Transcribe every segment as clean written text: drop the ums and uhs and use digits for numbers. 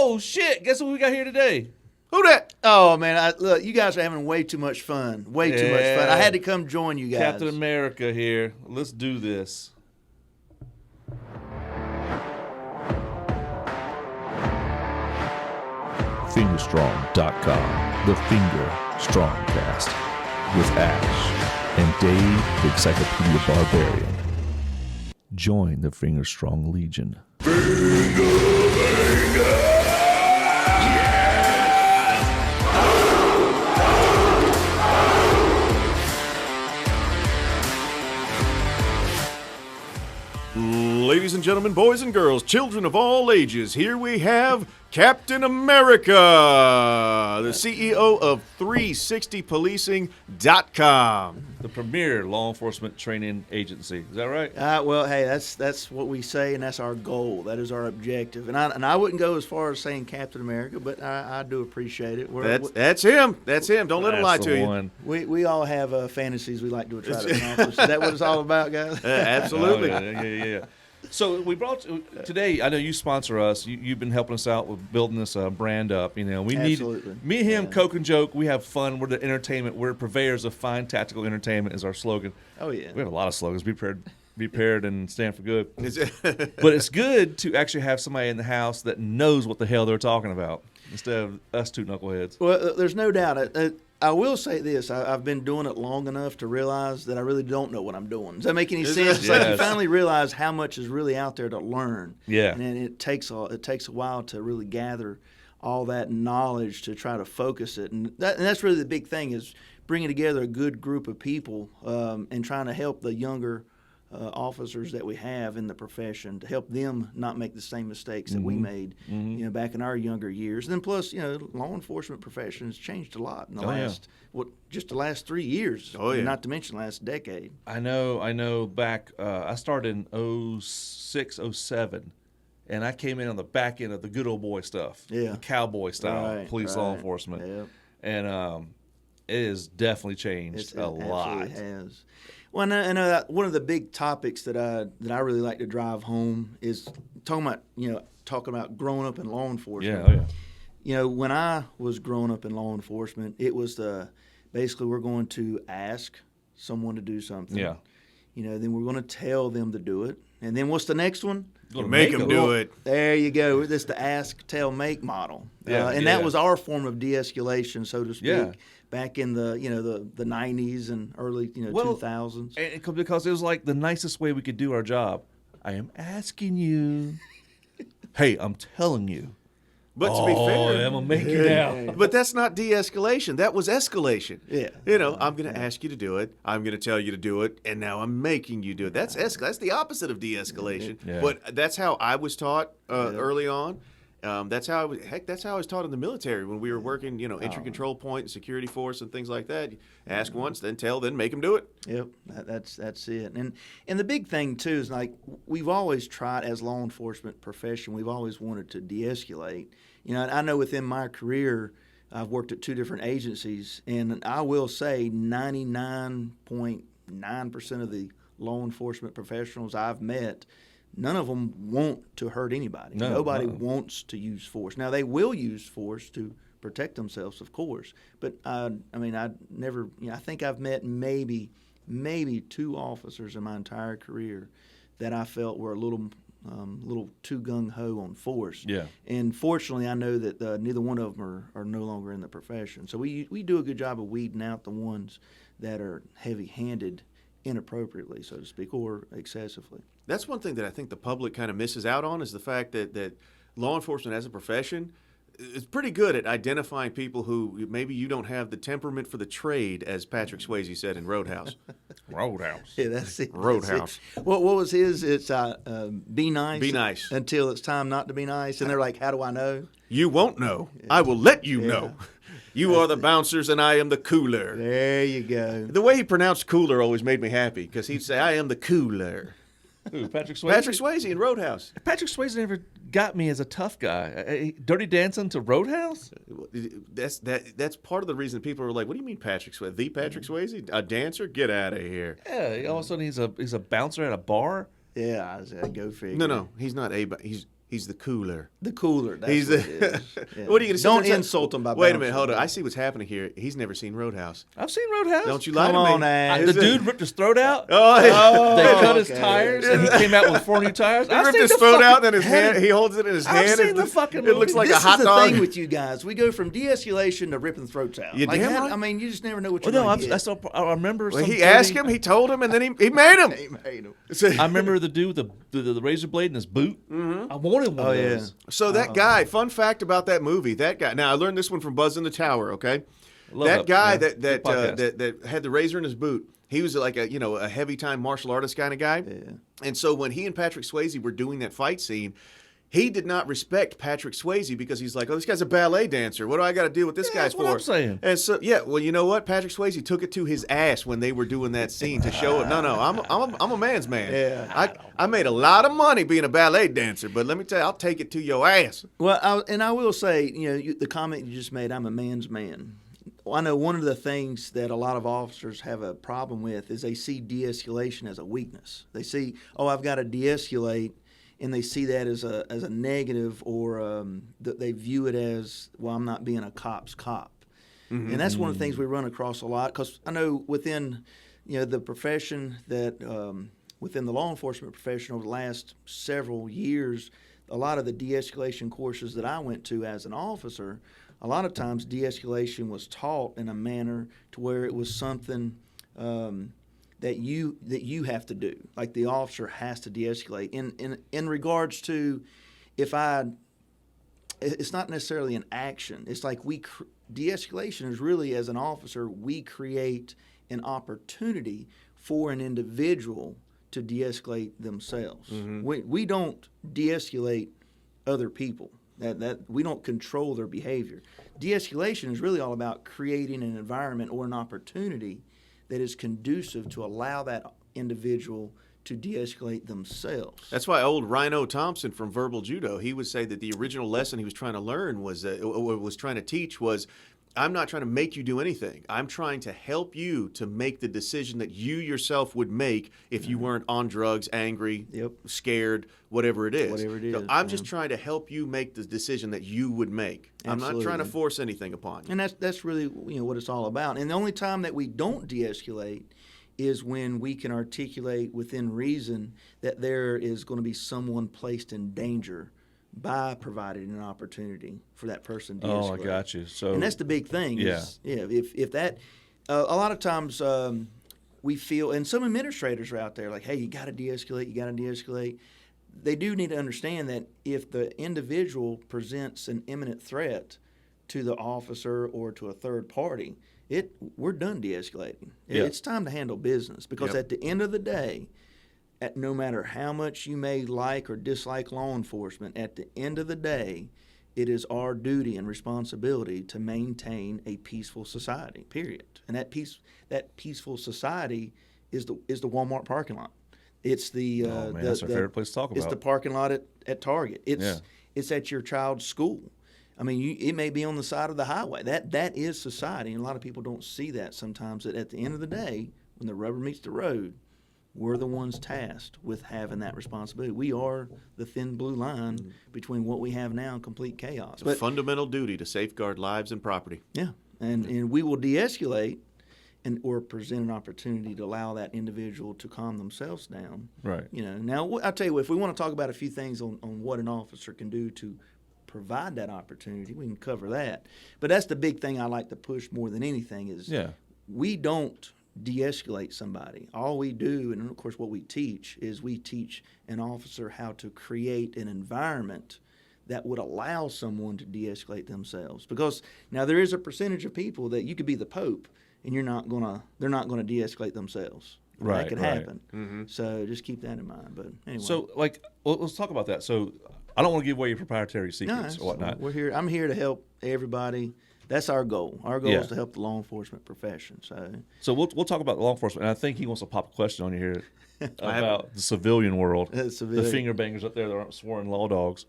Oh, shit. Guess what we got here today? Who that? Oh, man. Look, you guys are having way too much fun. Way too much fun. I had to come join you guys. Captain America here. Let's do this. FingerStrong.com, the FingerStrongcast, with Ash and Dave, the Encyclopedia Barbarian. Join the FingerStrong Legion. Ladies and gentlemen, boys and girls, children of all ages, here we have Captain America, the CEO of 360policing.com. The premier law enforcement training agency. Is that right? Well, hey, that's what we say, and that's our goal. That is our objective. And I wouldn't go as far as saying Captain America, but I do appreciate it. That's him. That's him. Don't let him lie to one. you. We all have fantasies we like to try to accomplish. Is that what it's all about, guys? Absolutely. Oh, yeah. So we brought today. I know you sponsor us. You've been helping us out with building this brand up. You know, we Absolutely. need me and him, Coke and Joke. We have fun. We're the entertainment. We're purveyors of fine tactical entertainment. Is our slogan. Oh yeah. We have a lot of slogans. Be prepared, and stand for good. But it's good to actually have somebody in the house that knows what the hell they're talking about instead of us two knuckleheads. Well, there's no doubt. I will say this. I've been doing it long enough to realize that I really don't know what I'm doing. Does that make any sense? It's like you finally realize how much is really out there to learn. Yeah. And it takes a while to really gather all that knowledge to try to focus it. And that's really the big thing is bringing together a good group of people and trying to help the younger officers that we have in the profession to help them not make the same mistakes that we made, back in our younger years. And then plus, law enforcement profession has changed a lot in the just the last 3 years. Oh, yeah. Not to mention the last decade. I know. Back, I started in 06, 07, and I came in on the back end of the good old boy stuff, the cowboy style police law enforcement, and it has definitely changed a lot. It has. Well, and one of the big topics that I really like to drive home is talking about growing up in law enforcement. Yeah. When I was growing up in law enforcement, it was basically we're going to ask someone to do something. Yeah. Then we're going to tell them to do it, and then what's the next one? Make them do it. There you go. This is the ask, tell, make model. That was our form of de-escalation, so to speak. Yeah. Back in the 90s and early 2000s. And because it was like the nicest way we could do our job. I am asking you. Hey, I'm telling you. But to be fair, I'm gonna make you now. But that's not de-escalation. That was escalation. Yeah. I'm going to ask you to do it. I'm going to tell you to do it, and now I'm making you do it. That's the opposite of de-escalation. Yeah. But that's how I was taught early on. That's how I was taught in the military when we were working, entry control point and security force and things like that. Ask once, then tell, then make them do it. Yep, that's it. And the big thing too is like we've always tried as law enforcement profession. We've always wanted to de-escalate. I know within my career, I've worked at 2 different agencies, and I will say 99.9% of the law enforcement professionals I've met, none of them want to hurt anybody. Nobody wants to use force. Now, they will use force to protect themselves, of course. But, I never – I think I've met maybe 2 officers in my entire career that I felt were a little too gung-ho on force. Yeah. And fortunately, I know that neither one of them are no longer in the profession. So we do a good job of weeding out the ones that are heavy-handed inappropriately, so to speak, or excessively. That's one thing that I think the public kind of misses out on is the fact that law enforcement as a profession is pretty good at identifying people who maybe you don't have the temperament for the trade, as Patrick Swayze said in Roadhouse. Roadhouse. Yeah, that's it. Roadhouse. What was his? It's be nice. Be nice. Until it's time not to be nice. And they're like, how do I know? You won't know. I will let you know. You are the bouncers and I am the cooler. There you go. The way he pronounced cooler always made me happy because he'd say, I am the cooler. Who, Patrick Swayze? Patrick Swayze in Roadhouse. Patrick Swayze never got me as a tough guy. Dirty Dancing to Roadhouse? That's part of the reason people are like, what do you mean Patrick Swayze? The Patrick Swayze? A dancer? Get out of here. Yeah, all of a sudden he's a bouncer at a bar? Yeah, I go figure. No, he's not he's He's the cooler. The cooler. That's He's what it is. Yeah. What are you going to say? Don't insult him by Wait a minute, hold on. I see what's happening here. He's never seen Roadhouse. I've seen Roadhouse. Don't you lie Come to me. on, Ash. The dude ripped his throat out. Oh, They cut his okay. tires, and he came out with 4 new tires. He ripped his throat out, and his hand. He holds it in his hand. I've seen and the fucking It looks movie. like This a hot is the dog. thing with you guys. We go from de-escalation to ripping throats out. You damn right. I mean, you just never know what you're Well, no, going to get. I remember. Well, some he asked 30 him, he told him, and then he made him. He made him. I remember the dude with the razor blade in his boot. I wanted one of those. So that guy, fun fact about that movie, that guy. Now I learned this one from Buzz in the Tower. Okay, Love that guy yeah. that had the razor in his boot. He was like a heavy time martial artist kind of guy. Yeah. And so when he and Patrick Swayze were doing that fight scene, he did not respect Patrick Swayze because he's like, oh, this guy's a ballet dancer. What do I got to do with this guy that's for? what I'm saying. And so, well, you know what? Patrick Swayze took it to his ass when they were doing that scene to show it. No, I'm a man's man. Yeah. I made a lot of money being a ballet dancer, but let me tell you, I'll take it to your ass. Well, I will say, the comment you just made, I'm a man's man. Well, I know one of the things that a lot of officers have a problem with is they see de-escalation as a weakness. They see, oh, I've got to de-escalate, and they see that as a negative, or they view it as, well, I'm not being a cop's cop. Mm-hmm. And that's one of the things we run across a lot, because I know within the profession that within the law enforcement profession over the last several years, a lot of the de-escalation courses that I went to as an officer, a lot of times de-escalation was taught in a manner to where it was something that you have to do, like the officer has to de-escalate. In regards to, it's not necessarily an action. It's like de-escalation is really, as an officer, we create an opportunity for an individual to de-escalate themselves. Mm-hmm. We don't de-escalate other people. That we don't control their behavior. De-escalation is really all about creating an environment or an opportunity that is conducive to allow that individual to de-escalate themselves. That's why old Rhino Thompson from Verbal Judo, he would say that the original lesson he was trying to learn was trying to teach was, I'm not trying to make you do anything. I'm trying to help you to make the decision that you yourself would make if you weren't on drugs, angry, scared, whatever it is. Whatever it is. So I'm just trying to help you make the decision that you would make. Absolutely. I'm not trying to force anything upon you. And that's really what it's all about. And the only time that we don't de-escalate is when we can articulate within reason that there is going to be someone placed in danger by providing an opportunity for that person to de-escalate. Oh, I got you. So, and that's the big thing. If that, a lot of times we feel, and some administrators are out there like, hey, you got to de-escalate, you got to de-escalate. They do need to understand that if the individual presents an imminent threat to the officer or to a third party, we're done de-escalating. It's time to handle business, because at the end of the day, no matter how much you may like or dislike law enforcement, at the end of the day, it is our duty and responsibility to maintain a peaceful society, period. And that peaceful society is the Walmart parking lot. It's the that's our favorite place to talk about. It's the parking lot at Target. It's at your child's school. I mean, it may be on the side of the highway. That is society, and a lot of people don't see that sometimes. That at the end of the day, when the rubber meets the road, we're the ones tasked with having that responsibility. We are the thin blue line between what we have now and complete chaos. It's a fundamental duty to safeguard lives and property. Yeah, and we will de-escalate or present an opportunity to allow that individual to calm themselves down. Right. Now, I'll tell you what, if we want to talk about a few things on what an officer can do to provide that opportunity, we can cover that. But that's the big thing I like to push more than anything is we don't de-escalate somebody. All we do, and of course what we teach, is we teach an officer how to create an environment that would allow someone to de-escalate themselves. Because now there is a percentage of people that you could be the Pope and they're not gonna de-escalate themselves. Right, that could right. happen. Mm-hmm. So just keep that in mind. But anyway. So let's talk about that. So I don't want to give away your proprietary secrets or whatnot. We're here. I'm here to help everybody. That's our goal. Our goal is to help the law enforcement profession. So we'll talk about law enforcement. And I think he wants to pop a question on you here about the civilian world. The finger bangers up there that aren't sworn law dogs.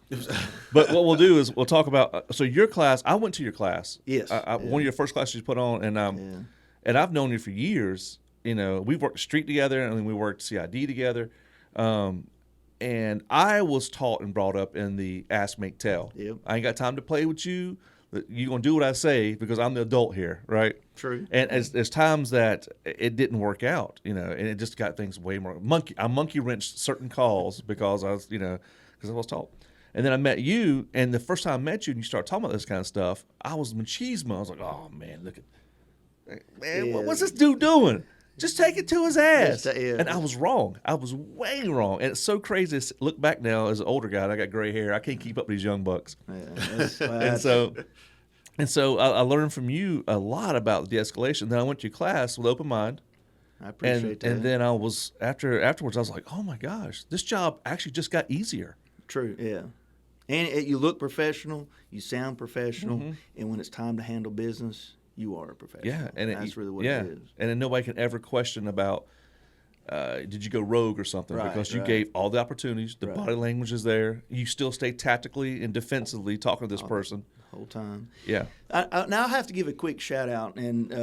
But what we'll do is we'll talk about. So your class. I went to your class. Yes. One of your first classes you put on, and I've known you for years. We've worked the street together, and we worked CID together. And I was taught and brought up in the ask, make, tell. Yep. I ain't got time to play with you. You're going to do what I say because I'm the adult here, right? True. And there's times that it didn't work out, and it just got things way more I monkey wrenched certain calls because I was, because I was taught. And then I met you, and the first time I met you and you started talking about this kind of stuff, I was machismo. I was like, oh, man, what's this dude doing? Just take it to his ass. And I was wrong. I was way wrong. And it's so crazy to look back now as an older guy, and I got gray hair. I can't keep up with these young bucks. Yeah, and so I learned from you a lot about the de-escalation. Then I went to your class with open mind. I appreciate that. And then I was, afterwards, I was like, oh, my gosh, this job actually just got easier. True, yeah. And you look professional, you sound professional, Mm-hmm. and when it's time to handle business, you are a professional. Yeah, and that's really what it is. And then nobody can ever question about did you go rogue or something, because you gave all the opportunities. The body language is there. You still stay tactically and defensively talking to this person the whole time. Yeah. Now I have to give a quick shout out. And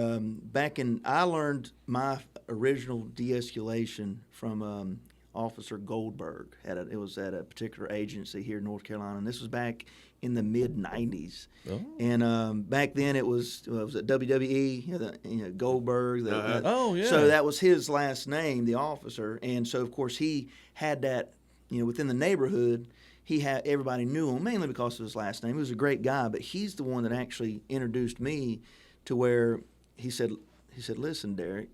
I learned my original de-escalation from Officer Goldberg. It was at a particular agency here in North Carolina, and this was back in the mid-'90s. Oh. And back then it was at WWE, Goldberg. yeah. So that was his last name, the officer. And so, of course, he had that, within the neighborhood, everybody knew him, mainly because of his last name. He was a great guy, but he's the one that actually introduced me to where he said, listen, Derek,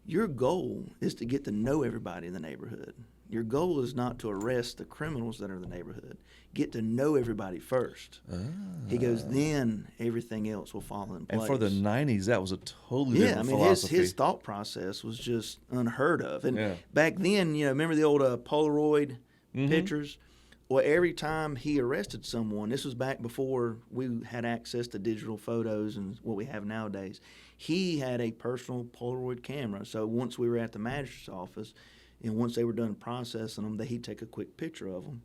your goal is to get to know everybody in the neighborhood. Your goal is not to arrest the criminals that are in the neighborhood. Get to know everybody first. He goes, then everything else will fall in place. And for the 90s, that was a totally different philosophy. His thought process was just unheard of. And back then, remember the old Polaroid pictures? Well, every time he arrested someone, this was back before we had access to digital photos and what we have nowadays, he had a personal Polaroid camera. So once we were at the magistrate's office, and once they were done processing them, he'd take a quick picture of them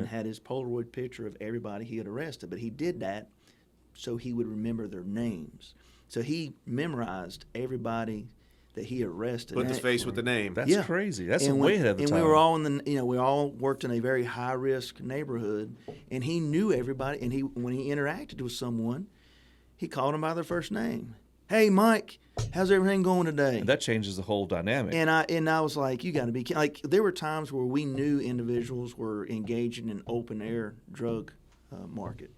had his Polaroid picture of everybody he had arrested. But he did that so he would remember their names. So he memorized everybody that he arrested. Put his face with the name. That's crazy. That's way ahead of the time. And we were all we all worked in a very high risk neighborhood, and he knew everybody. And when he interacted with someone, he called them by their first name. Hey, Mike, how's everything going today? And that changes the whole dynamic. And I was like, you got to be like. There were times where we knew individuals were engaging in open air drug market,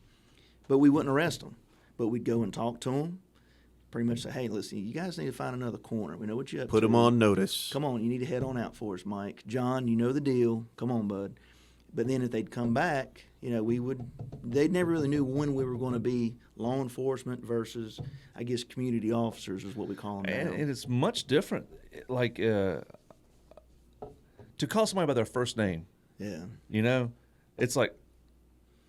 but we wouldn't arrest them. But we'd go and talk to them. Pretty much say, hey, listen, you guys need to find another corner. We know what you're up to. Put them on notice. Come on, you need to head on out for us, Mike. John, you know the deal. Come on, bud. But then if they'd come back, they'd never really knew when we were going to be law enforcement versus, I guess, community officers is what we call them now. And it's much different. Like, to call somebody by their first name. Yeah. It's like,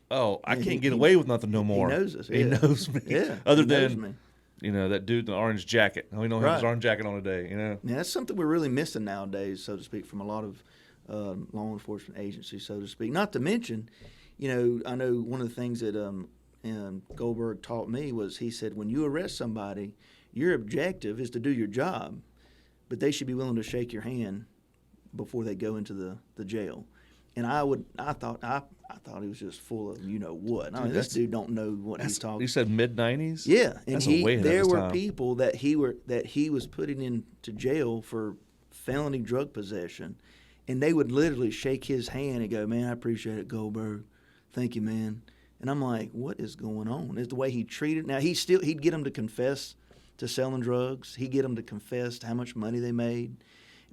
oh, I can't get away with nothing no more. He knows us. He knows me. Yeah. Other than, that dude in the orange jacket. We don't have his orange jacket on today, Yeah, that's something we're really missing nowadays, so to speak, from a lot of law enforcement agencies, so to speak. Not to mention, I know one of the things that Goldberg taught me was he said, when you arrest somebody, your objective is to do your job, but they should be willing to shake your hand before they go into the jail. And I thought he was just full of what. Dude, this dude don't know what he's talking. You said mid-'90s? Yeah, and there were time. people that he was putting into jail for felony drug possession, and they would literally shake his hand and go, "Man, I appreciate it, Goldberg. Thank you, man." And I'm like, "What is going on?" It's the way he treated. Now he'd get them to confess to selling drugs. He'd get them to confess to how much money they made,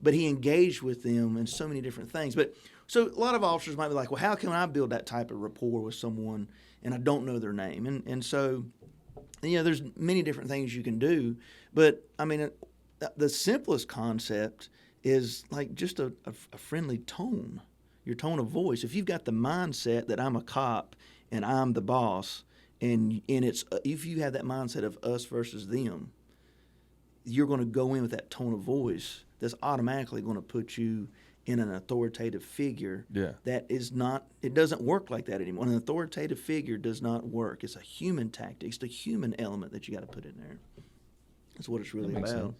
but he engaged with them in so many different things. But so a lot of officers might be like, well, how can I build that type of rapport with someone and I don't know their name? And so, there's many different things you can do. But, I mean, the simplest concept is like just a friendly tone, your tone of voice. If you've got the mindset that I'm a cop and I'm the boss, and it's if you have that mindset of us versus them, you're going to go in with that tone of voice that's automatically going to put you in an authoritative figure. That is not, it doesn't work like that anymore. An authoritative figure does not work. It's a human tactic. It's the human element that you got to put in there. That's what it's really about. Sense.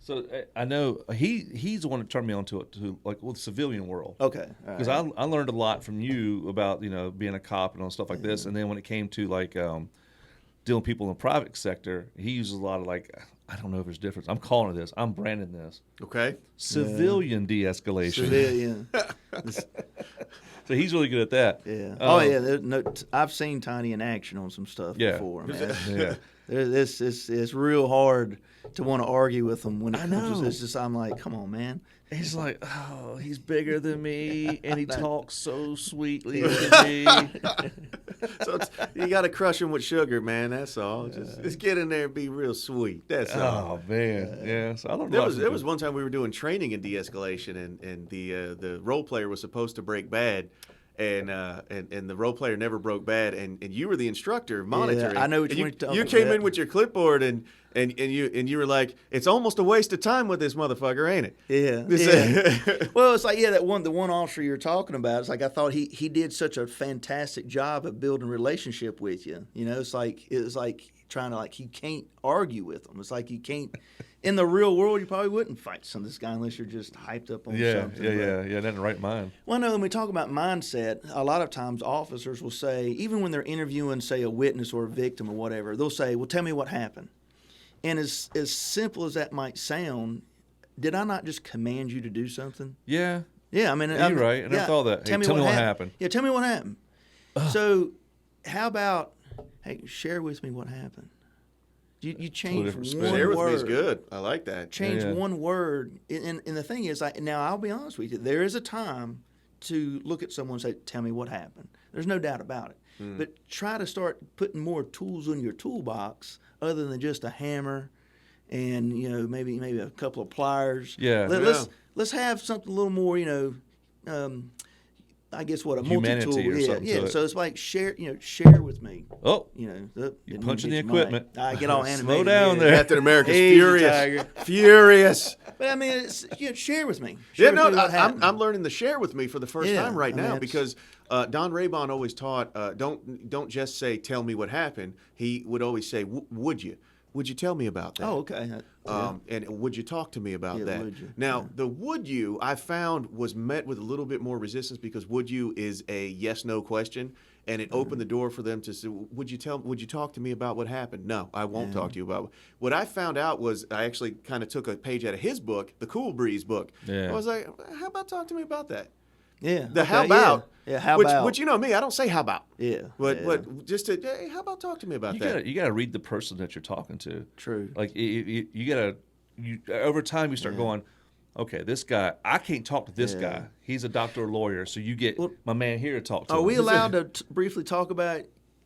So So I know he's the one that turned me on to it, to like the civilian world. Okay. Because I learned a lot from you about being a cop and all stuff like this, and then when it came to like dealing with people in the private sector, he uses a lot of like, I don't know if there's a difference. I'm calling it this. I'm branding this. Okay. Civilian de-escalation. Civilian. So he's really good at that. Yeah. I've seen Tiny in action on some stuff before. Man. Yeah. It's real hard to want to argue with him when it I comes know. to, it's just, I'm like, come on, man. He's like, oh, he's bigger than me, and he talks so sweetly to me. So you got to crush him with sugar, man. That's all. Just get in there and be real sweet. That's all. Oh man, yeah. So I don't There know. was one time we were doing training in de-escalation, and the role player was supposed to break bad. And the role player never broke bad, and you were the instructor monitoring. I know what you talking You came about. in with your clipboard, and you were like, "It's almost a waste of time with this motherfucker, ain't it?" Yeah. Well, it's like the one officer you're talking about. It's like I thought he did such a fantastic job of building a relationship with you. It's like trying to he can't argue with them. It's like you can't. In the real world, you probably wouldn't fight some of this guy unless you're just hyped up on something. Yeah. Not in the right mind. Well, no, when we talk about mindset, a lot of times officers will say, even when they're interviewing, say, a witness or a victim or whatever, they'll say, well, tell me what happened. And as simple as that might sound, did I not just command you to do something? Yeah. Yeah, I mean, you're right. And I thought that. Hey, tell me what happened. Yeah, tell me what happened. So, how about, hey, share with me what happened? You change one Share with word. me is good. I like that. Change one word. And the thing is, now I'll be honest with you, there is a time to look at someone and say, tell me what happened. There's no doubt about it. But try to start putting more tools in your toolbox other than just a hammer and, maybe a couple of pliers. Yeah. Let's have something a little more, I guess a Humanity multi-tool. or something to it. So it's like share with me. Oh, You're punching the equipment. I get all animated. Slow down there. Captain America's Easy, furious. Tiger. Furious. But I mean, it's, share with me. Yeah, Share with me what happened. I'm learning to share with me for the first time right now it's- because Don Raybon always taught don't just say tell me what happened. He would always say would you tell me about that? Oh, okay. And would you talk to me about that? would you? Now, the would you I found was met with a little bit more resistance because would you is a yes/no question, and it opened the door for them to say, would you talk to me about what happened? No, I won't talk to you about it. What I found out was I actually kind of took a page out of his book, the Cool Breeze book. Yeah. I was like, how about talk to me about that? Yeah. The how about. Yeah, how which, about. Which you know me, I don't say how about. Yeah. But just to, hey, how about talk to me about that? You gotta read the person that you're talking to. True. Like you gotta over time you start going, okay, this guy, I can't talk to this guy. He's a doctor or lawyer, so you get my man here to talk to him. Are we allowed to briefly talk about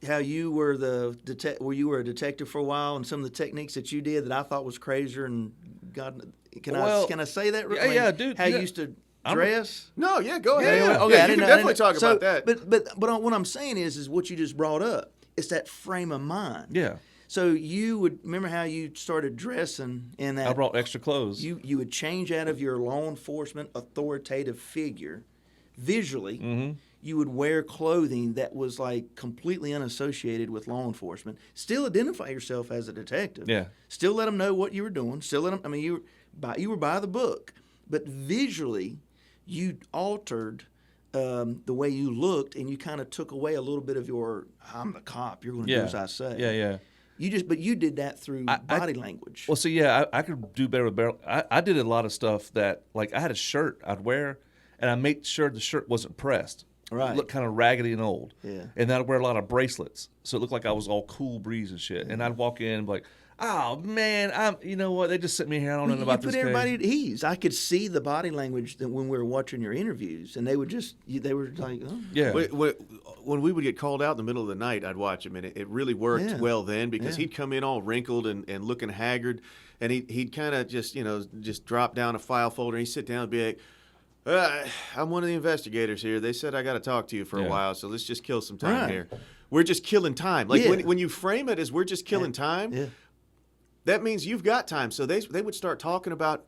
how you were you were a detective for a while and some of the techniques that you did that I thought was crazier and God, can I say that? Yeah, dude. How you used to dress? No, yeah, go ahead. Yeah, okay, Yeah, I you didn't can know- definitely talk about that. But what I'm saying is what you just brought up. It's that frame of mind. Yeah. So you would remember how you started dressing in that. I brought extra clothes. You would change out of your law enforcement authoritative figure visually. Mm-hmm. You would wear clothing that was like completely unassociated with law enforcement. Still identify yourself as a detective. Yeah. Still let them know what you were doing. Still let them. I mean, you were by the book, but visually, you altered the way you looked, and you kind of took away a little bit of your "I'm the cop. You're going to do as I say." Yeah. But you did that through body language. Well, see, I could do better with barrel. I did a lot of stuff that, like, I had a shirt I'd wear, and I made sure the shirt wasn't pressed. Right. It looked kind of raggedy and old. Yeah. And then I'd wear a lot of bracelets, so it looked like I was all cool breeze and shit. And I'd walk in and be like, oh, man, you know what? They just sent me here. I don't know about this You put everybody case. at ease. I could see the body language that when we were watching your interviews, and they were like, oh. Yeah. When we would get called out in the middle of the night, I'd watch him, and it really worked well then because he'd come in all wrinkled and looking haggard, and he'd kind of just drop down a file folder, and he'd sit down and be like, I'm one of the investigators here. They said I got to talk to you for a while, so let's just kill some time here. We're just killing time. Like when you frame it as we're just killing time, that means you've got time. So they would start talking about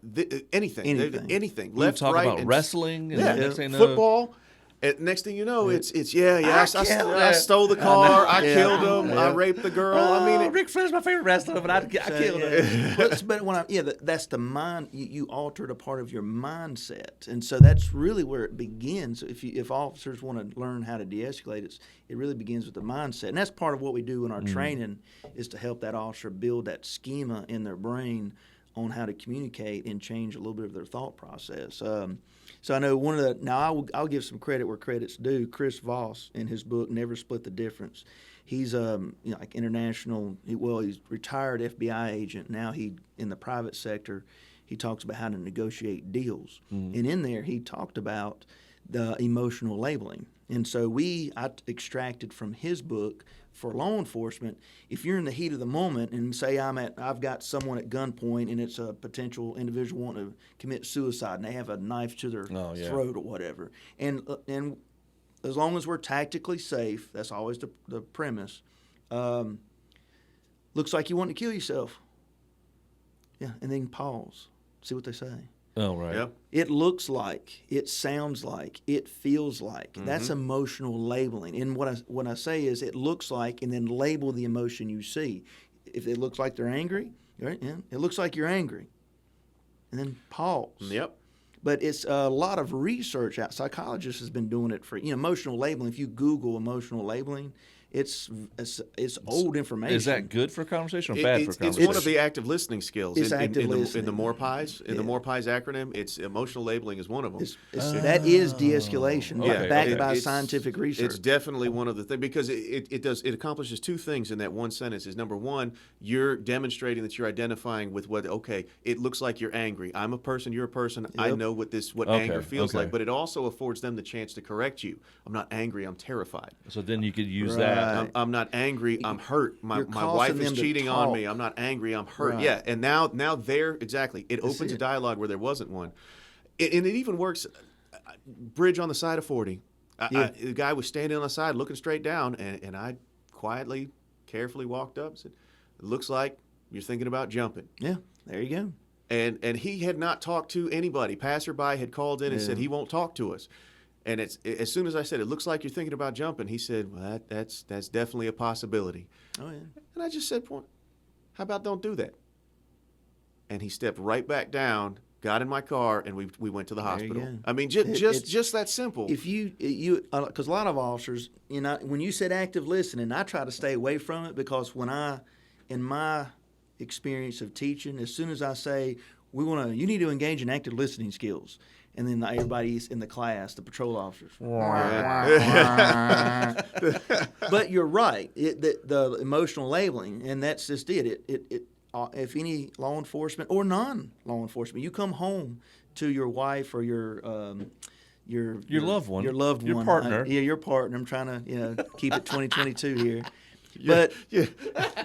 anything. Anything. Anything. We would Left, talk right, about and wrestling and next thing you know- football. And next thing you know, I stole the car, I killed him, I raped the girl. Ric Flair's my favorite wrestler, but I killed him. But that's the mind. You altered a part of your mindset, and so that's really where it begins. If officers want to learn how to de-escalate, it really begins with the mindset, and that's part of what we do in our training is to help that officer build that schema in their brain on how to communicate and change a little bit of their thought process. So I know I'll give some credit where credit's due. Chris Voss, in his book Never Split the Difference, he's like international. He's retired FBI agent. Now in the private sector, he talks about how to negotiate deals, and in there he talked about the emotional labeling. And so I extracted from his book for law enforcement. If you're in the heat of the moment and say I've got someone at gunpoint and it's a potential individual wanting to commit suicide and they have a knife to their throat or whatever, and as long as we're tactically safe, that's always the premise. Looks like you want to kill yourself. Yeah, and then pause, see what they say. Oh, right. Yep. It looks like, it sounds like, it feels like. That's emotional labeling. And what I say is it looks like, and then label the emotion you see. If it looks like they're angry, right? Yeah, it looks like you're angry. And then pause. Yep. But it's a lot of research. Psychologists has been doing it for emotional labeling. If you Google emotional labeling, it's old information. Is that good for conversation or bad for conversation? It's one of the active listening skills. It's active listening. In the MORPIs, the MORPIs accompany, it's emotional labeling is one of them. That is de-escalation, backed by scientific research. It's definitely one of the things because it accomplishes two things in that one sentence. Is number one, you're demonstrating that you're identifying with it looks like you're angry. I'm a person, you're a person. Yep. I know what anger feels like, but it also affords them the chance to correct you. I'm not angry. I'm terrified. So then you could use that. I'm not angry. I'm hurt. My wife is cheating on me. I'm not angry. I'm hurt. Right. Yeah, and now there exactly. It opens a dialogue where there wasn't one, and it even works. Bridge on the side of 40. The guy was standing on the side, looking straight down, and I quietly, carefully walked up and said, "It looks like you're thinking about jumping." Yeah, there you go. And he had not talked to anybody. Passerby had called in and said he won't talk to us. And as soon as I said, it looks like you're thinking about jumping, he said, well, that's definitely a possibility. Oh, yeah. And I just said, how about don't do that? And he stepped right back down, got in my car, and we went to the hospital. I mean, just that simple. If you because a lot of officers, when you said active listening, I try to stay away from it because in my experience of teaching, as soon as I say, you need to engage in active listening skills. And then everybody's in the class, the patrol officers. But you're right. The emotional labeling, and that's just it. If any law enforcement or non-law enforcement, you come home to your wife or your loved one, your partner, your partner. I'm trying to keep it 2022 here. But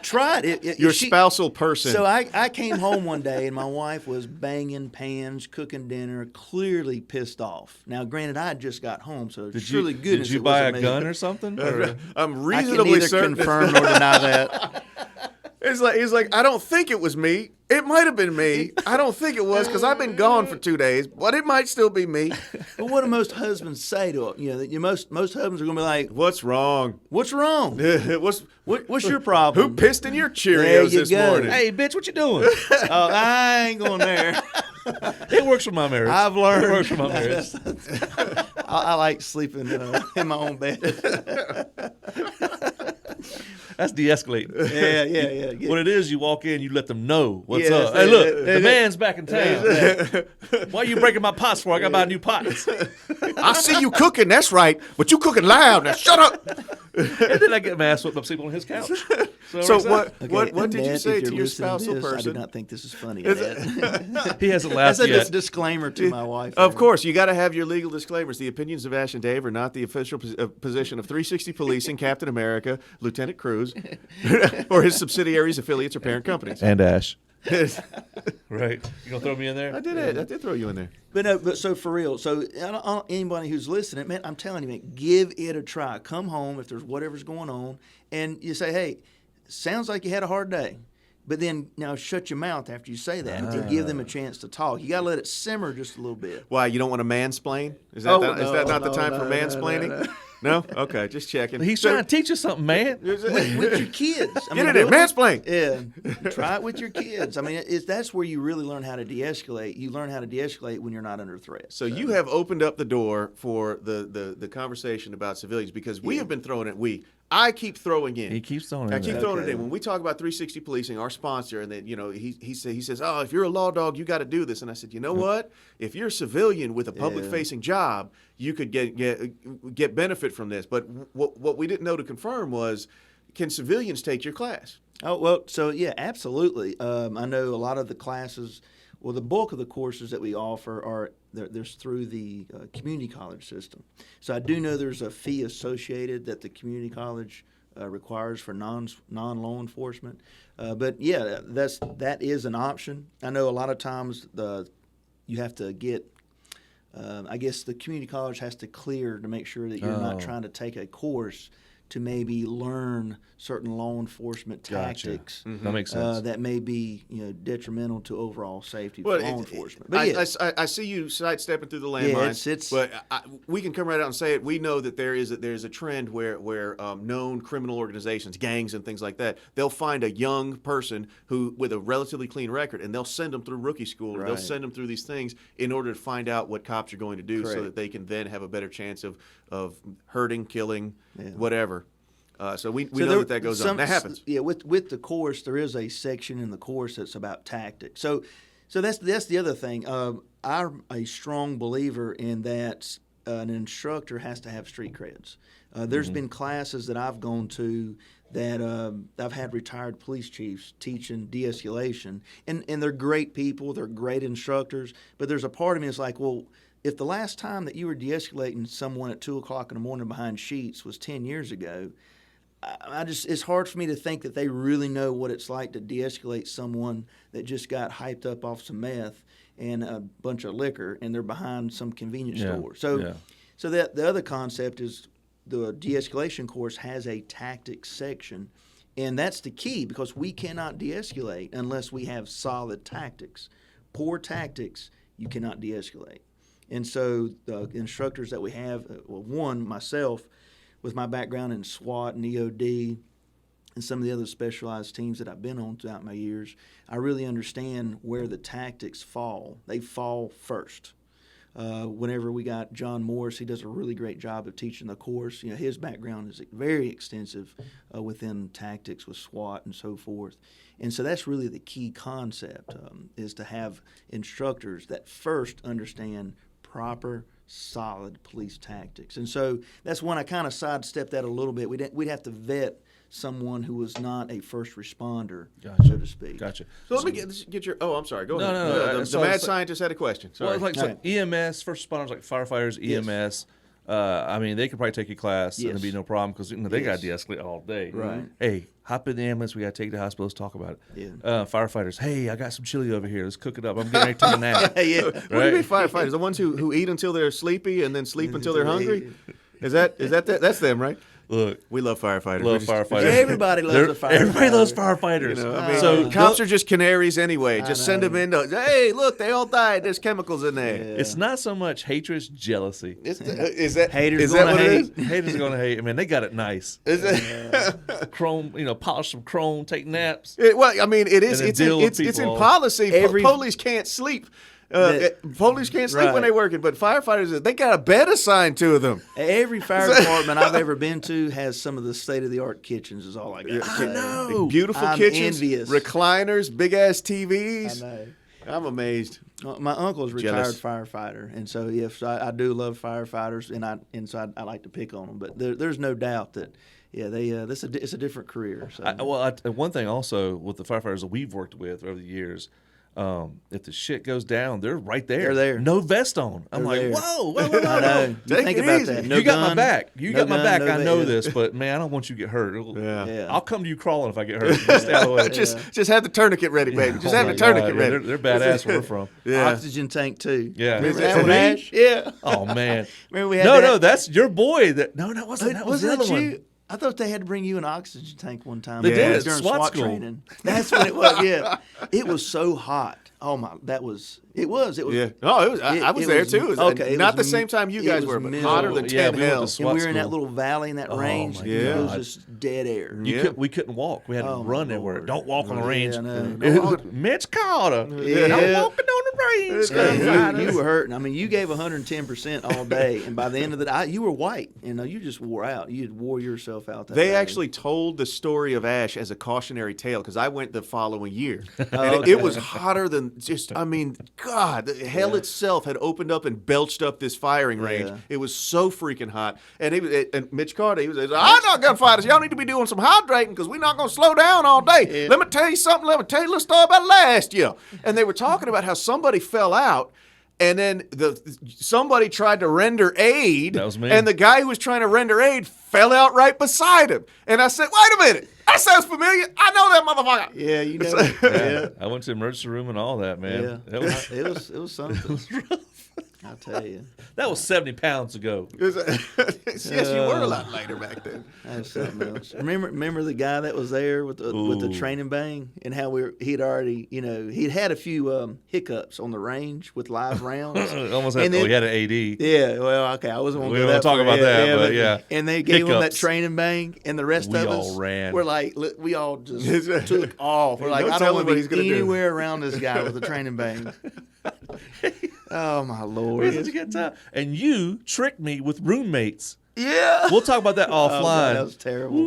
try it. Your spousal person. So I came home one day and my wife was banging pans, cooking dinner, clearly pissed off. Now, granted, I had just got home, so surely goodness. Did you buy a gun or something? I'm reasonably certain. I can neither confirm nor deny that. He's like, I don't think it was me. It might have been me. I don't think it was because I've been gone for 2 days, but it might still be me. But what do most husbands say to it? Most husbands are going to be like, "What's wrong? What's wrong? What's your problem? Who pissed in your Cheerios this morning? Hey, bitch, what you doing?" I ain't going there. It works for my marriage. I've learned. It works for my marriage. I like sleeping in my own bed. That's de-escalating. Yeah. What it is, you walk in, you let them know what's up. Hey, look, the man's back in town. Why are you breaking my pots for? I got to buy new pots. I see you cooking, that's right, but you cooking loud. Now shut up. And then I get my ass whipped up sleeping on his couch. So what did you say to your spousal person? I do not think this is funny. He hasn't laughed yet. That's a disclaimer to my wife. Of course, you got to have your legal disclaimers. The opinions of Ash and Dave are not the official position of 360 Policing, Captain America, Lieutenant Cruz, or his subsidiaries, affiliates, or parent companies. And Ash. Right. You gonna throw me in there? I did throw you in there. But so for real, anybody who's listening, man, I'm telling you, man, give it a try. Come home if there's whatever's going on, and you say, hey, sounds like you had a hard day. But then now shut your mouth after you say that and give them a chance to talk. You got to let it simmer just a little bit. Why, you don't want to mansplain? Is that not the time for mansplaining? No? Okay, just checking. He's trying to teach us something, man. With your kids. Get it in, mansplain. Yeah, try it with your kids. I mean, that's where you really learn how to de-escalate. You learn how to de-escalate when you're not under threat. So you have opened up the door for the conversation about civilians, because we have been throwing it. I keep throwing in. He keeps throwing it in. I keep throwing it in. When we talk about 360 Policing, our sponsor, and then he says, oh, if you're a law dog, you got to do this. And I said, you know what? If you're a civilian with a public-facing job, you could get benefit from this. But what we didn't know to confirm was, can civilians take your class? Oh, well, so yeah, absolutely. I know a lot of the classes. Well, the bulk of the courses that we offer are there's through the community college system. So I do know there's a fee associated that the community college requires for non-law enforcement. But yeah, that is an option. I know a lot of times you have to get. I guess the community college has to clear to make sure that you're not trying to take a course to maybe learn certain law enforcement tactics. Mm-hmm. That makes sense. That may be detrimental to overall safety for law enforcement. But I see you sidestepping through the landmines. But we can come right out and say it. We know that there's a trend where known criminal organizations, gangs and things like that, they'll find a young person who with a relatively clean record, and they'll send them through rookie school, and they'll send them through these things in order to find out what cops are going to do, so that they can then have a better chance of hurting, killing, whatever. So we know that goes on. That happens. Yeah, with the course, there is a section in the course that's about tactics. So that's the other thing. I'm a strong believer in that an instructor has to have street creds. There's been classes that I've gone to that I've had retired police chiefs teaching de-escalation, and they're great people, they're great instructors, but there's a part of me that's like, well, if the last time that you were de-escalating someone at 2 o'clock in the morning behind sheets was 10 years ago, it's hard for me to think that they really know what it's like to de-escalate someone that just got hyped up off some meth and a bunch of liquor, and they're behind some convenience store. So that the other concept is the de-escalation course has a tactics section, and that's the key, because we cannot de-escalate unless we have solid tactics. Poor tactics, you cannot de-escalate. And so the instructors that we have, myself, with my background in SWAT and EOD and some of the other specialized teams that I've been on throughout my years, I really understand where the tactics fall. They fall first. Whenever we got John Morris, he does a really great job of teaching the course. His background is very extensive within tactics with SWAT and so forth. And so that's really the key concept, is to have instructors that first understand proper, solid police tactics. And so that's when I kind of sidestepped that a little bit. We'd have to vet someone who was not a first responder, so to speak. Gotcha. So let me get your. Oh, I'm sorry. Go ahead. No. The mad scientist had a question. Sorry. Well, it's like EMS, first responders, like firefighters, EMS. I mean, they could probably take your class and it'd be no problem, because they got to de-escalate all day. Right. Hey, hop in the ambulance. We got to take you to the hospital. Let's talk about it. Yeah. Firefighters. Hey, I got some chili over here. Let's cook it up. I'm getting ready to take a nap. What do you mean firefighters? The ones who eat until they're sleepy and then sleep until they're hungry? Is that that's them, right? Look, we love firefighters. Everybody loves a firefighter. Everybody loves firefighters. So cops are just canaries anyway. Just send them in. Hey, look, they all died. There's chemicals in there. Yeah. It's not so much hatred, it's jealousy. Is that haters gonna hate? Haters are gonna hate. I mean, they got it nice. Is it chrome? Polish some chrome, take naps. Well, I mean, it is. It's in policy. Police can't sleep. Police can't sleep when they're working, but firefighters, they got a bed assigned to them. Every fire department I've ever been to has some of the state-of-the-art kitchens, is all I got. I know. Beautiful kitchens, envious. Recliners, big-ass TVs. I know. I'm amazed. My uncle's a retired firefighter, and so yes, I do love firefighters, and so I like to pick on them. But there's no doubt that it's a different career. So. One thing also with the firefighters that we've worked with over the years. If the shit goes down, they're right there. They're there. No vest on. I'm like, whoa. I know. Think about that. You got my back. Got my back. I know this, but man, I don't want you to get hurt. I'll come to you crawling if I get hurt. Just stay out of the way. Just have the tourniquet ready, baby. Just have the tourniquet ready. They're badass where we're from. Oxygen tank too. Yeah. Remember that one, Ash? Yeah. Oh man. Remember we had No, that's your boy. That wasn't. That was the other one. I thought they had to bring you an oxygen tank one time. They did during SWAT SWAT school. training. That's what it was. Yeah, it was so hot. Oh my, that was. It was. It was. Yeah. Oh, it was. I was there too. It was, not the same time you guys were, but hotter than 10 hell. And we were in that little valley in that range. my It was God. just dead air. We couldn't walk. We had to run everywhere. Lord. Don't walk on the range. I know. Mitch Carter. Yeah. Don't walking on the range. Yeah, you were hurting. I mean, you gave 110% all day, and by the end of the day, you were white. You just wore out. You wore yourself out. They actually told the story of Ash as a cautionary tale because I went the following year, and it was hotter than just. I mean, God, hell itself had opened up and belched up this firing range. Yeah. It was so freaking hot, and Mitch Carter, he was, "I'm not gunfighters. Y'all need to be doing some hydrating because we're not going to slow down all day. Yeah. Let me tell you something. Let me tell you a little story about last year." And they were talking about how somebody fell out. And then somebody tried to render aid. That was me. And the guy who was trying to render aid fell out right beside him. And I said, "Wait a minute. That sounds familiar. I know that motherfucker." Yeah, you know. Yeah. I went to the emergency room and all that, man. Yeah, it was something. I'll tell you. That was 70 pounds ago. Yes, you were a lot later back then. That was something else. Remember the guy that was there with the training bang and how he'd already he'd had a few hiccups on the range with live rounds. Almost had, we had an AD. Yeah, well, okay, I wasn't going to We won't talk about that, but yeah. And they gave him that Hiccups. training bang, and the rest We of all us ran. We're like, we all just took off. We're like, No I telling don't want what to he's gonna be do. anywhere around this guy with a training bang. Oh my We Lord! had such a good time. And you tricked me with roommates. Yeah. We'll talk about that Oh, God, offline. that was terrible.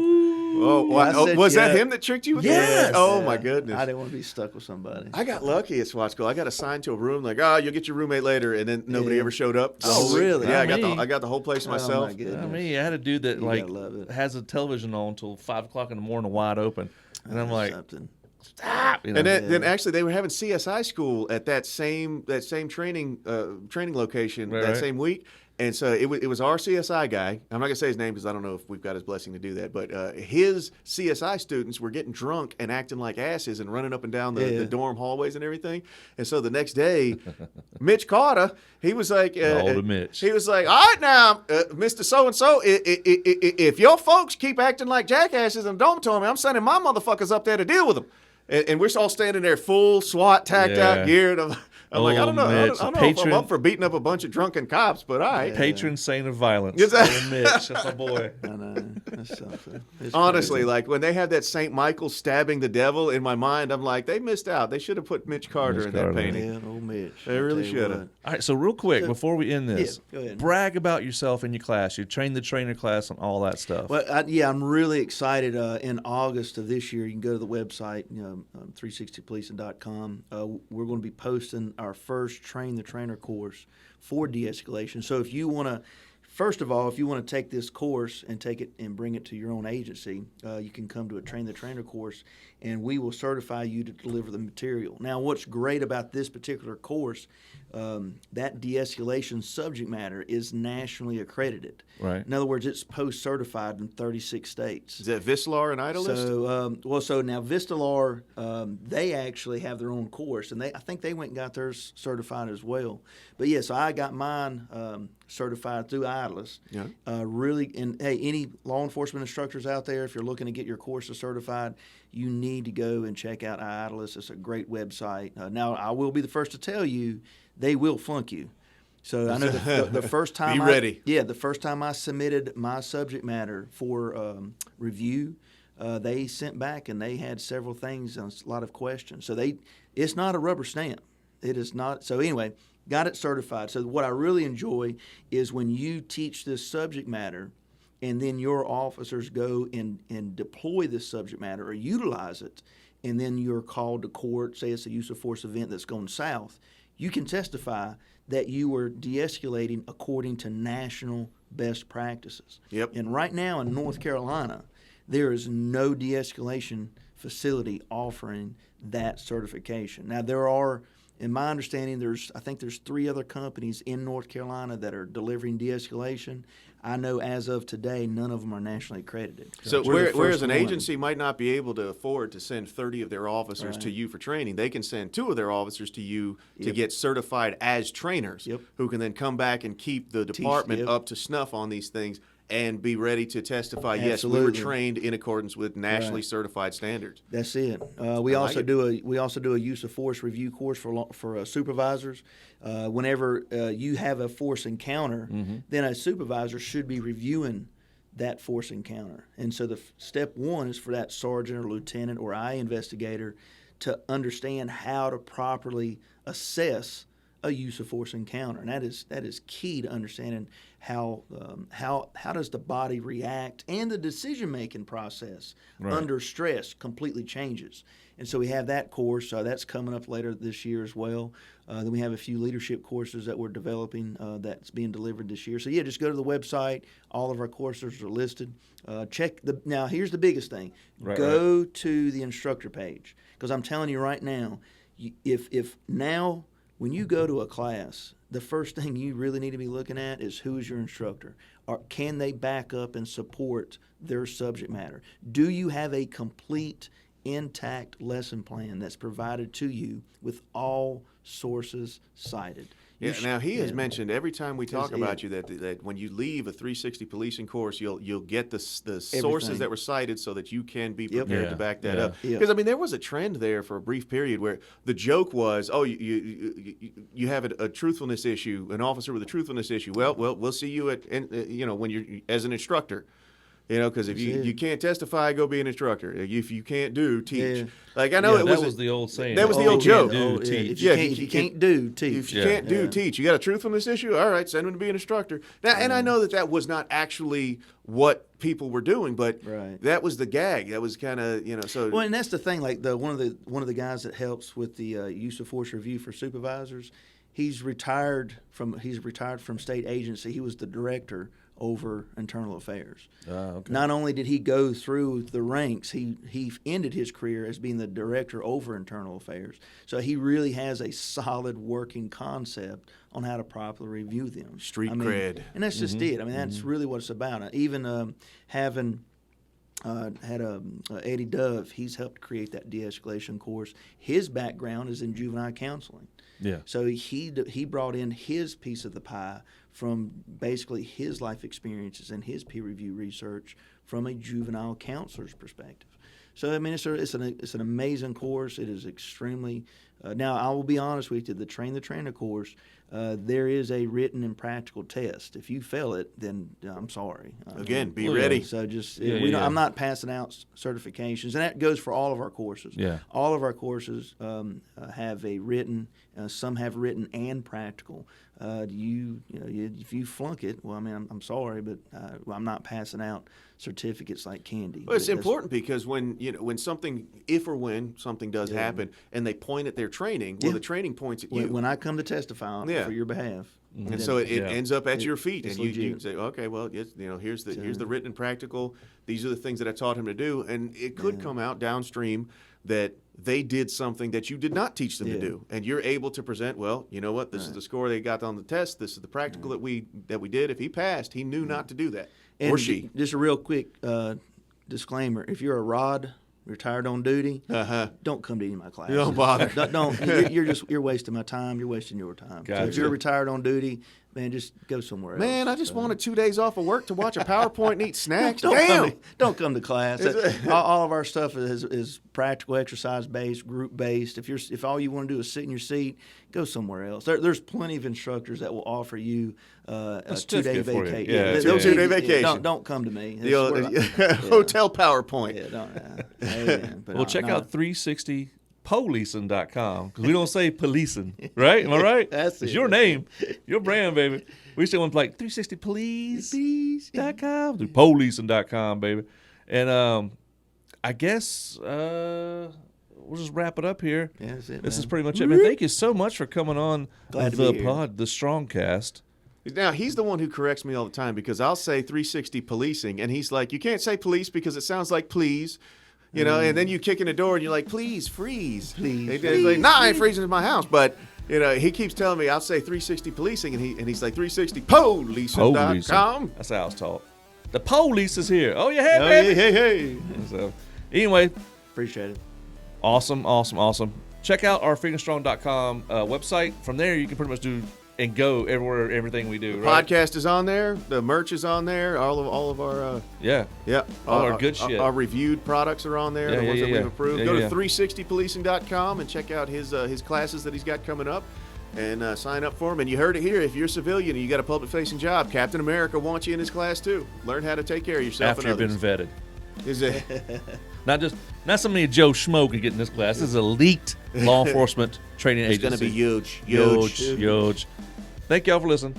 Oh, I said, was that yeah. him that tricked you with Yes. that? Oh, Yeah. my goodness. I didn't want to be stuck with somebody. I got lucky at SWAT school. I got assigned to a room like, you'll get your roommate later, and then nobody Yeah. ever showed up. the Oh, whole week. really? Yeah, Not I me. got the whole place to Oh, my myself. goodness. I mean, I had a dude that You like gotta love it. has a television on until 5 o'clock in the morning, wide open, and I'm like, Something. stop. You know? And then actually they were having CSI school at that same training location Right, that right. same week. And so it was our CSI guy. I'm not going to say his name because I don't know if we've got his blessing to do that. But his CSI students were getting drunk and acting like asses and running up and down the dorm hallways and everything. And so the next day, Mitch Carter, he was like, Older Mitch. he was like, "All right now, Mr. So-and-so, if your folks keep acting like jackasses in the dormitory, I'm sending my motherfuckers up there to deal with them." And we're all standing there full SWAT, tacked out, geared. I'm like, I don't know. I Mitch, don't know if I'm patron- up for beating up a bunch of drunken cops, but all right. Patron saint of violence. Yes, I- Old Mitch, that's my boy. I know. That's something. It's Honestly, crazy. like when they have that St. Michael stabbing the devil in my mind, I'm like, they missed out. They should have put Mitch Carter Mitch in Carter. that painting. Yeah, old Mitch. They I'll really tell you should have. what. All right, so real quick before we end this, Yeah, go ahead. brag about yourself in your class. You trained the trainer class and all that stuff. Well, I'm really excited. In August of this year, you can go to the website, 360policing.com. We're going to be posting our first Train the Trainer course for de-escalation. So if you want to, first of all, if you want to take this course and take it and bring it to your own agency, you can come to a Train the Trainer course, and we will certify you to deliver the material. Now, what's great about this particular course, that de-escalation subject matter is nationally accredited. Right. In other words, it's post-certified in 36 states. Is that Vislar and Idolist? So now Vistalar, they actually have their own course, and I think they went and got theirs certified as well. But yeah, so I got mine certified through Idolist. Yeah. Really, and hey, any law enforcement instructors out there, if you're looking to get your courses certified, you need to go and check out Idolist. It's a great website. Now, I will be the first to tell you, they will flunk you. So I know the first time Be ready. the first time I submitted my subject matter for review, they sent back and they had several things and a lot of questions. So it's not a rubber stamp. It is not. So anyway, got it certified. So what I really enjoy is when you teach this subject matter and then your officers go and deploy this subject matter or utilize it, and then you're called to court, say it's a use of force event that's going south, you can testify that you were de-escalating according to national best practices. Yep. And right now in North Carolina, there is no de-escalation facility offering that certification. Now, there are, in my understanding, I think there's 3 other companies in North Carolina that are delivering de-escalation. I know as of today, none of them are nationally accredited. So We're the whereas first an one. agency might not be able to afford to send 30 of their officers to you for training, they can send 2 of their officers to you to get certified as trainers, Yep. who can then come back and keep the department yep. up to snuff on these things. and be ready to testify. Absolutely. Yes, we were trained in accordance with nationally certified standards. That's it. We also do a use of force review course for supervisors. Whenever you have a force encounter, then a supervisor should be reviewing that force encounter. And so the step one is for that sergeant or lieutenant or investigator to understand how to properly assess a use of force encounter, and that is key to understanding how does the body react, and the decision-making process under stress completely changes. And so we have that course that's coming up later this year as well. Then we have a few leadership courses that we're developing that's being delivered this year. So yeah, just go to the website. All of our courses are listed. Now here's the biggest thing: go to the instructor page, because I'm telling you right now, when you go to a class, the first thing you really need to be looking at is who is your instructor. Or can they back up and support their subject matter? Do you have a complete, intact lesson plan that's provided to you with all sources cited? Yeah. Now he has mentioned every time we talk about you that when you leave a 360 policing course, you'll get the sources that were cited so that you can be prepared to back that up. Because I mean, there was a trend there for a brief period where the joke was, oh, you have a truthfulness issue, an officer with a truthfulness issue. Well, we'll see you when you're as an instructor. Because if you can't testify, go be an instructor. If you can't teach. Yeah. Like I know that was the old saying. That was the old joke. Teach. If you can't do, teach. If you can't do, teach. You got a truthfulness issue? All right, send them to be an instructor. Now, and I know that was not actually what people were doing, but that was the gag. That was kind of so. Well, and that's the thing. Like one of the guys that helps with the use of force review for supervisors, he's retired from state agency. He was the director over internal affairs. Okay. Not only did he go through the ranks, he ended his career as being the director over internal affairs. So he really has a solid working concept on how to properly review them. Street cred. And that's just it. I mean, that's really what it's about. Even having had Eddie Dove, he's helped create that de-escalation course. His background is in juvenile counseling. Yeah. So he brought in his piece of the pie from basically his life experiences and his peer review research from a juvenile counselor's perspective. So I mean, it's an amazing course. It is extremely. Now I will be honest with you, the Train the Trainer course, there is a written and practical test. If you fail it, then I'm sorry. Again, be ready. So just I'm not passing out certifications, and that goes for all of our courses. Yeah. All of our courses have a written. Some have written and practical. If you flunk it, well, I mean, I'm sorry, but I'm not passing out certificates like candy. Well, it's important because when something does happen, and they point at their training, well, the training points at you. When I come to testify for your behalf, and so it ends up at your feet, and you say, okay, well, here's the written and practical. These are the things that I taught him to do, and it could come out downstream that they did something that you did not teach them to do, and you're able to present. Well, you know what? This is the score they got on the test. This is the practical that we did. If he passed, he knew not to do that, or she. Just a real quick disclaimer: if you're a rod, retired on duty, don't come to any of my classes. Don't bother. You're wasting my time. You're wasting your time. Gotcha. So if you're retired on duty, man, just go somewhere else. Man, I just wanted 2 days off of work to watch a PowerPoint and eat snacks. Don't come to class. All of our stuff is practical, exercise-based, group-based. If all you want to do is sit in your seat, go somewhere else. There's plenty of instructors that will offer you a 2-day vacation. Yeah, 2-day vacation. Don't come to me. Hotel PowerPoint. Well, check out 360policing.com, because we don't say policing, right? Am I right? That's it's your name, your brand, baby. We still want to like 360police.com, do policing.com, baby. And I guess we'll just wrap it up here. Yeah, that's it, this man. is pretty much it, man. Thank you so much for coming on Glad to the be here. pod, the Strongcast. Now, he's the one who corrects me all the time, because I'll say 360 policing, and he's like, you can't say police because it sounds like please. And then you kick in the door and you're like, please, freeze. Please. He's like, nah, I ain't freezing in my house. But, he keeps telling me I'll say 360 policing, and he's like 360policing.com. That's how I was taught. The police is here. Oh, yeah, hey, baby. Hey. So, anyway. Appreciate it. Awesome. Check out our FingerStrong.com website. From there, you can pretty much do and go everywhere, everything we do. The right? podcast is on there. The merch is on there. All of our all our good shit. Our reviewed products are on there. The ones that we've approved. Go to 360policing.com and check out his classes that he's got coming up, and sign up for them. And you heard it here. If you're a civilian and you got a public-facing job, Captain America wants you in his class too. Learn how to take care of yourself after and you've others. been vetted. Is it? Not somebody Joe Schmo can get in this class. This is elite law enforcement training agency. It's going to be huge. Huge. Thank y'all for listening.